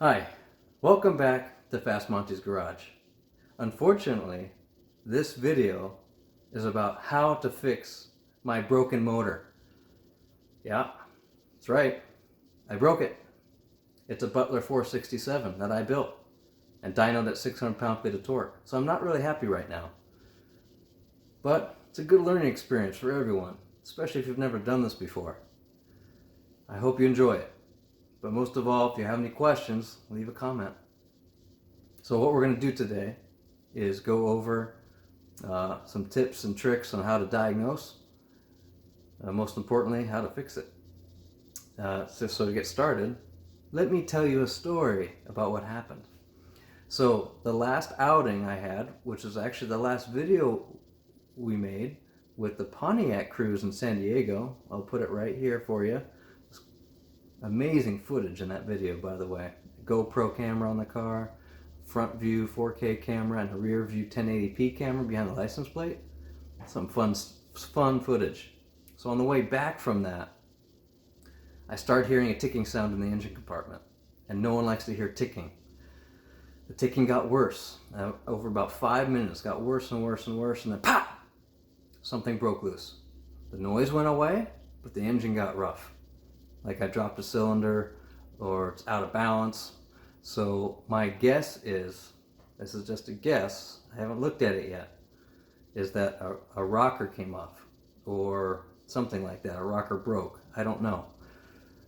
Hi, welcome back to Fast Monty's Garage. Unfortunately, this video is about how to fix my broken motor. Yeah, that's right, I broke it. It's a Butler 467 that I built and dynoed at 600 pound-feet of torque, so I'm not really happy right now. But it's a good learning experience for everyone, especially if you've never done this before. I hope you enjoy it. But most of all, if you have any questions, leave a comment. So what we're going to do today is go over some tips and tricks on how to diagnose, most importantly, how to fix it. So to get started, let me tell you a story about what happened. So the last outing I had, which is actually the last video we made with the Pontiac cruise in San Diego, I'll put it right here for you. Amazing footage in that video, by the way. GoPro camera on the car, front view 4K camera, and a rear view 1080p camera behind the license plate. Some fun footage. So on the way back from that, I start hearing a ticking sound in the engine compartment, and no one likes to hear ticking. The ticking got worse. Over about 5 minutes, got worse and worse and worse, and then pop! Something broke loose. The noise went away, but the engine got rough. Like I dropped a cylinder or it's out of balance. So my guess is, this is just a guess, I haven't looked at it yet, is that a rocker came off or something like that. A rocker broke. I don't know.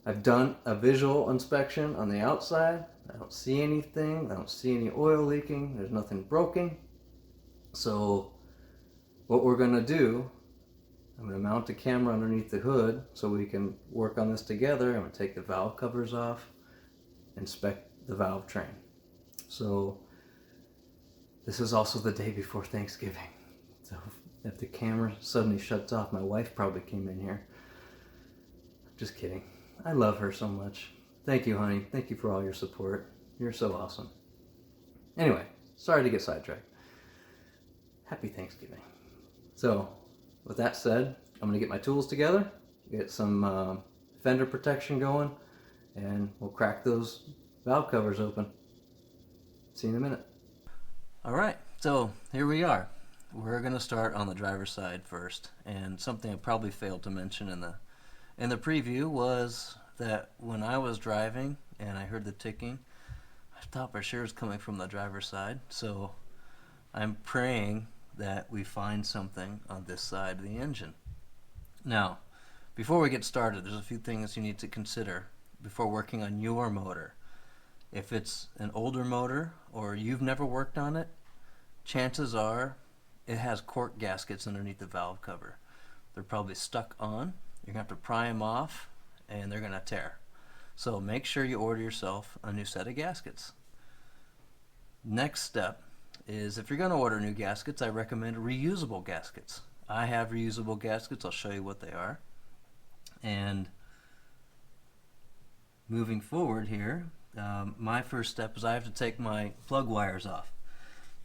I've done a visual inspection on the outside. I don't see anything. I don't see any oil leaking. There's nothing broken. So what we're going to do, I'm going to mount a camera underneath the hood so we can work on this together. I'm going to take the valve covers off, inspect the valve train. So this is also the day before Thanksgiving. So if the camera suddenly shuts off, my wife probably came in here. Just kidding. I love her so much. Thank you, honey. Thank you for all your support. You're so awesome. Anyway, sorry to get sidetracked. Happy Thanksgiving. So with that said, I'm going to get my tools together, get some fender protection going, and we'll crack those valve covers open. See you in a minute. Alright, so here we are. We're going to start on the driver's side first, and something I probably failed to mention in the preview was that when I was driving and I heard the ticking, I thought for sure it was coming from the driver's side, so I'm praying that we find something on this side of the engine. Now, before we get started, there's a few things you need to consider before working on your motor. If it's an older motor or you've never worked on it, chances are it has cork gaskets underneath the valve cover. They're probably stuck on. You're going to have to pry them off and they're going to tear. So make sure you order yourself a new set of gaskets. Next step is, if you're going to order new gaskets, I recommend reusable gaskets. I have reusable gaskets. I'll show you what they are. And moving forward here, my first step is I have to take my plug wires off.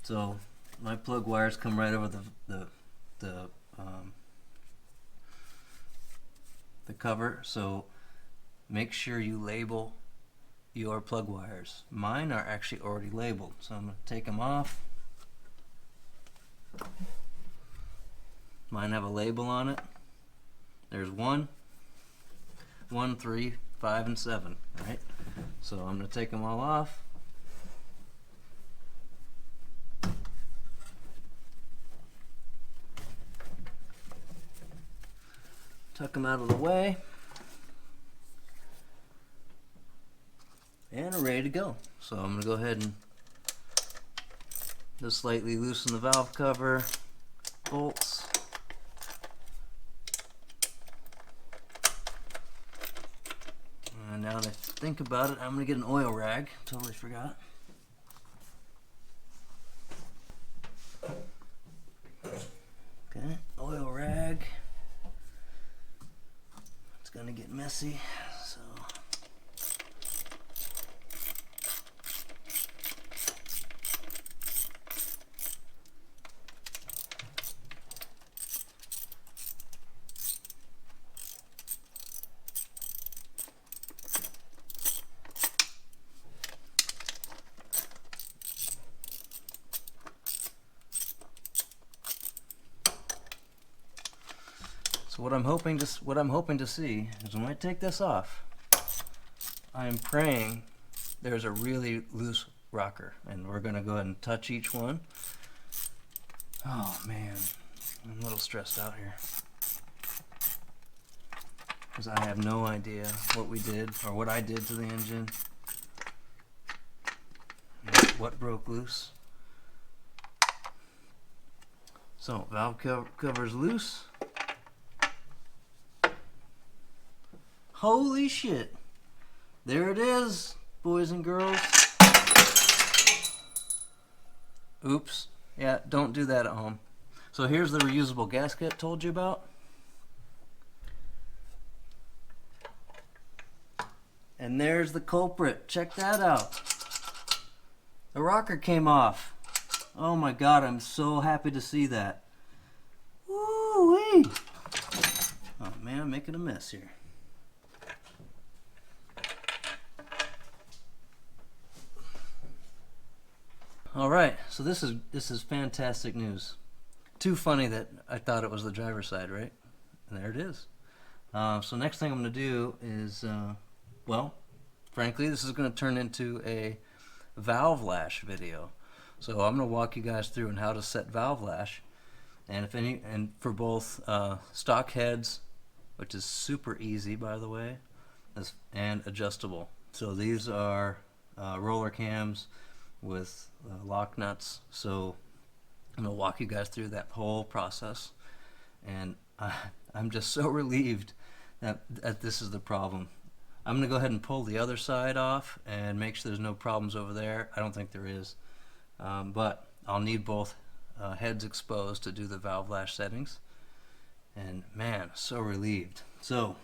So my plug wires come right over the cover. So make sure you label your plug wires. Mine are actually already labeled, so I'm going to take them off. Mine have a label on it. There's 1, 3, 5, and 7, right? So I'm going to take them all off. Tuck them out of the way. And we're ready to go. So I'm going to go ahead and just slightly loosen the valve cover, bolts. And now that I think about it, I'm going to get an oil rag. Totally forgot. Okay, oil rag. It's going to get messy, so So what I'm hoping to see is when I take this off, I am praying there's a really loose rocker, and we're going to go ahead and touch each one. Oh man, I'm a little stressed out here because I have no idea what we did or what I did to the engine, what broke loose. So valve cover is loose. Holy shit! There it is, boys and girls. Oops. Yeah, don't do that at home. So here's the reusable gasket I told you about. And there's the culprit. Check that out. The rocker came off. Oh my god, I'm so happy to see that. Woo-wee! Oh man, I'm making a mess here. Alright, so this is fantastic news. Too funny that I thought it was the driver's side, right? And there it is. So next thing I'm going to do is, well, frankly, this is going to turn into a valve lash video. So I'm going to walk you guys through on how to set valve lash, and for both stock heads, which is super easy by the way, and adjustable. So these are roller cams with lock nuts. So I'm going to walk you guys through that whole process, and I'm just so relieved that this is the problem. I'm going to go ahead and pull the other side off and make sure there's no problems over there. I don't think there is, but I'll need both heads exposed to do the valve lash settings, and man, so relieved. So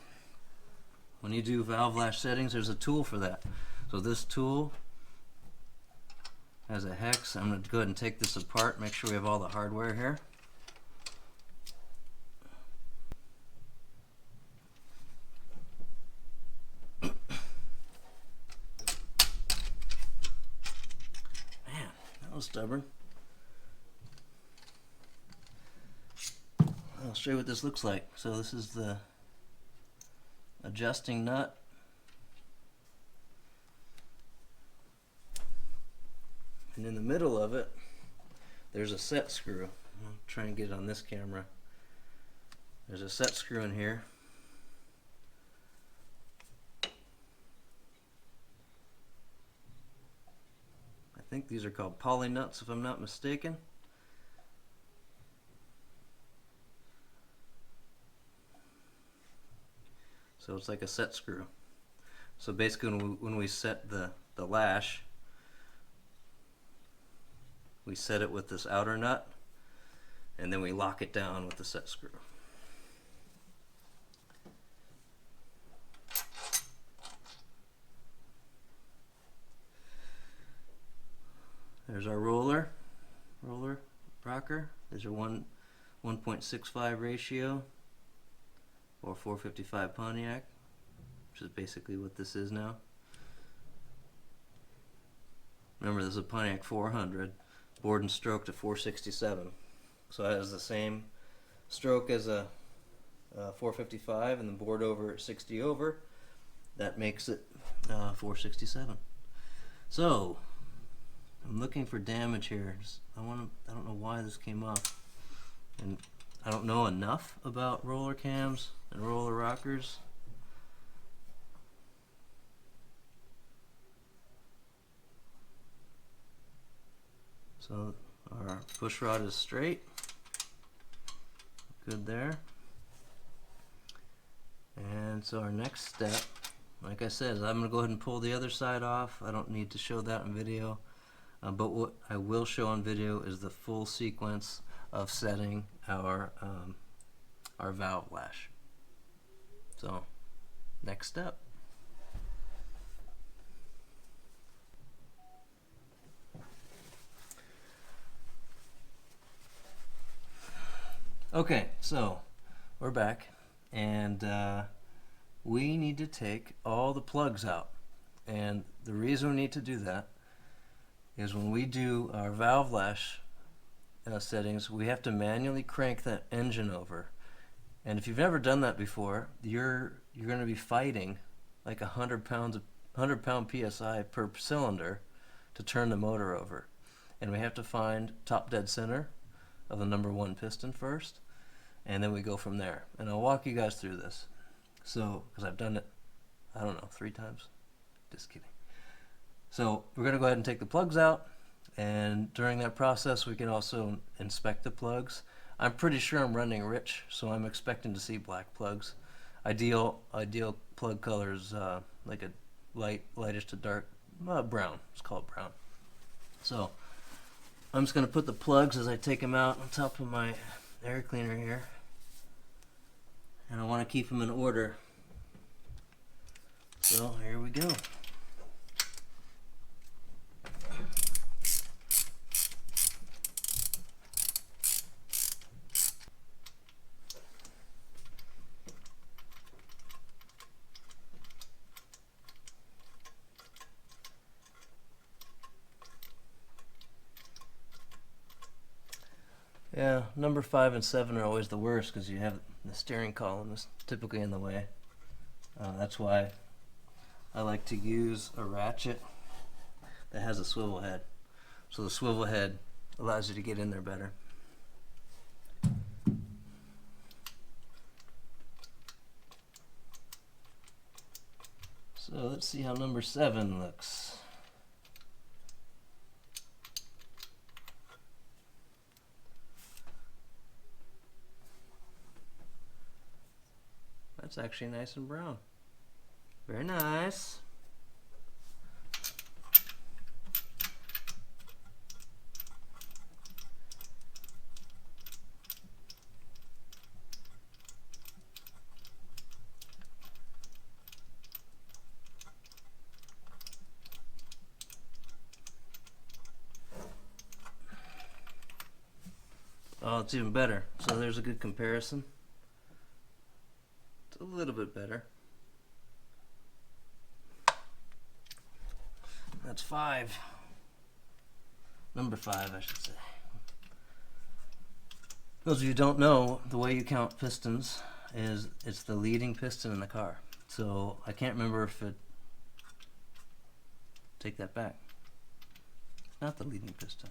when you do valve lash settings, there's a tool for that. So this tool has a hex. I'm going to go ahead and take this apart, make sure we have all the hardware here. Man, that was stubborn. I'll show you what this looks like. So this is the adjusting nut. And in the middle of it, there's a set screw. I'll try and get it on this camera. There's a set screw in here. I think these are called poly nuts, if I'm not mistaken. So it's like a set screw. So basically when we set the lash, we set it with this outer nut, and then we lock it down with the set screw. There's our roller rocker. There's our 1.65 ratio or 455 Pontiac, which is basically what this is now. Remember, this is a Pontiac 400. Board and stroke to 467, so it has the same stroke as a 455, and the board over at 60 over. That makes it 467. So I'm looking for damage here. I don't know why this came off, and I don't know enough about roller cams and roller rockers. So our push rod is straight, good there. And so our next step, like I said, is I'm going to go ahead and pull the other side off. I don't need to show that on video, but what I will show on video is the full sequence of setting our valve lash. So next step. Okay, so we're back, and we need to take all the plugs out. And the reason we need to do that is when we do our valve lash settings, we have to manually crank that engine over. And if you've never done that before, you're going to be fighting like 100 pound psi per cylinder to turn the motor over. And we have to find top dead center of the number 1 piston first, and then we go from there. And I'll walk you guys through this. So, because I've done it, I don't know, 3 times. Just kidding. So we're going to go ahead and take the plugs out, and during that process we can also inspect the plugs. I'm pretty sure I'm running rich, so I'm expecting to see black plugs. Ideal plug color is like a lightish to dark brown. Let's call it brown. So I'm just going to put the plugs as I take them out on top of my air cleaner here, and I want to keep them in order. So here we go. Yeah, number 5 and 7 are always the worst because you have the steering column is typically in the way. That's why I like to use a ratchet that has a swivel head. So the swivel head allows you to get in there better. So let's see how number 7 looks. That's actually nice and brown. Very nice. Oh, it's even better. So there's a good comparison. It's a little bit better. That's 5. Number 5, I should say. Those of you who don't know, the way you count pistons is it's the leading piston in the car. So I can't remember if it... Take that back. It's not the leading piston.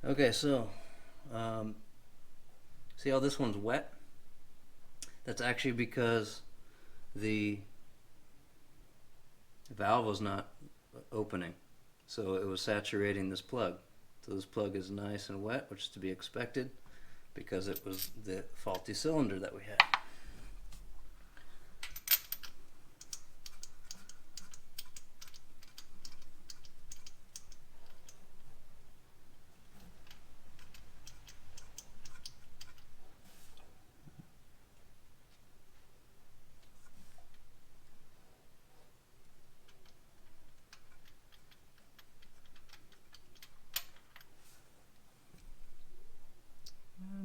Okay, so see how this one's wet? That's actually because the valve was not opening, so it was saturating this plug. So this plug is nice and wet, which is to be expected because it was the faulty cylinder that we had.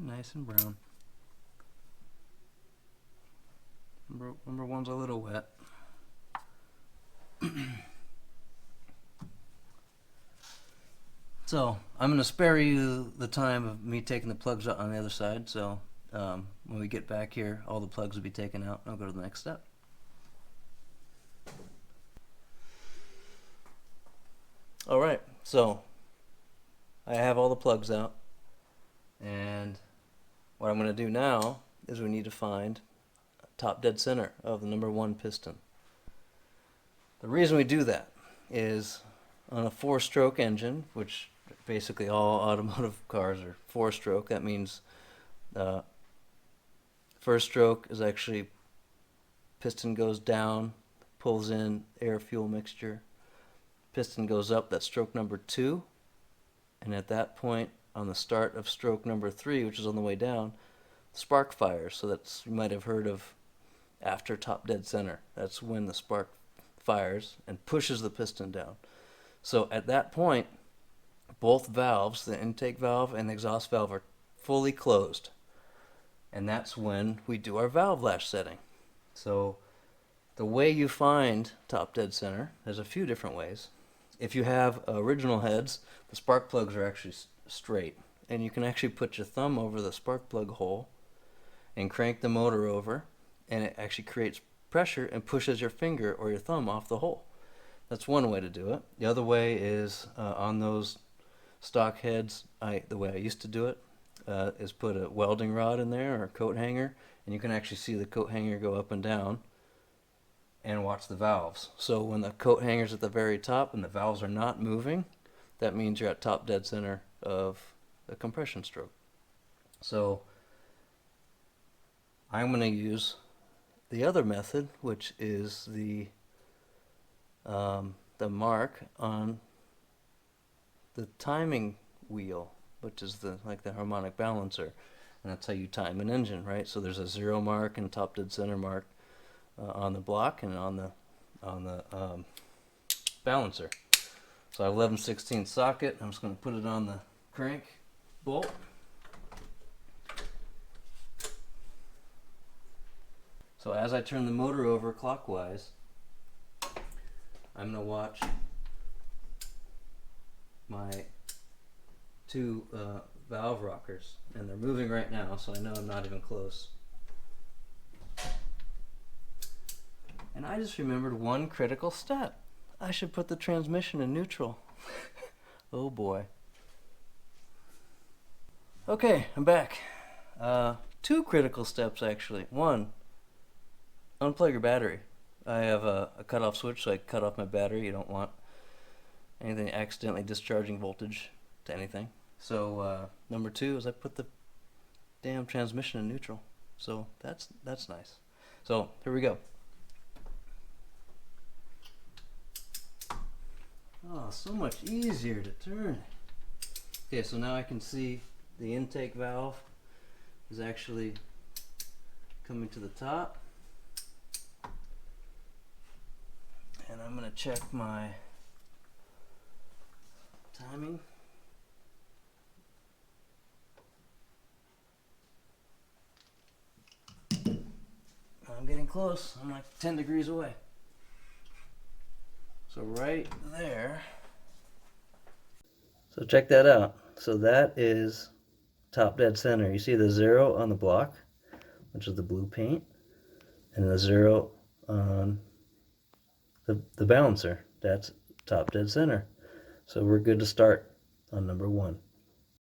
Nice and brown. Number 1's a little wet. So I'm going to spare you the time of me taking the plugs out on the other side. So when we get back here, all the plugs will be taken out. I'll go to the next step. All right, so I have all the plugs out, and what I'm going to do now is we need to find top dead center of the number 1 piston. The reason we do that is on a 4-stroke engine, which basically all automotive cars are 4-stroke. That means first stroke is actually piston goes down, pulls in air-fuel mixture. Piston goes up, that's stroke number 2, and at that point on the start of stroke number 3, which is on the way down, spark fires. So that's, you might have heard of after top dead center. That's when the spark fires and pushes the piston down. So at that point, both valves, the intake valve and the exhaust valve, are fully closed. and that's when we do our valve lash setting. So the way you find top dead center, there's a few different ways. If you have original heads, the spark plugs are actually straight, and you can actually put your thumb over the spark plug hole and crank the motor over, and it actually creates pressure and pushes your finger or your thumb off the hole. That's one way to do it. The other way is on those stock heads, the way I used to do it is put a welding rod in there or a coat hanger, and you can actually see the coat hanger go up and down and watch the valves. So when the coat hanger's at the very top and the valves are not moving, that means you're at top dead center of the compression stroke. So I'm going to use the other method, which is the mark on the timing wheel, which is like the harmonic balancer, and that's how you time an engine, right? So there's a 0 mark and top dead center mark on the block and on the balancer. So I have 11/16 socket. I'm just going to put it on the crank bolt. So as I turn the motor over clockwise, I'm going to watch my two valve rockers, and they're moving right now, so I know I'm not even close. And I just remembered one critical step. I should put the transmission in neutral. Oh boy. Okay, I'm back. Two critical steps actually. One, unplug your battery. I have a cutoff switch, so I cut off my battery. You don't want anything accidentally discharging voltage to anything. So number two is I put the damn transmission in neutral. So that's nice. So here we go. Oh, so much easier to turn. Okay, so now I can see the intake valve is actually coming to the top. And I'm going to check my timing. I'm getting close. I'm like 10 degrees away. So right there. So check that out. So that is top dead center. You see the 0 on the block, which is the blue paint, and the 0 on the balancer. That's top dead center. So we're good to start on number 1.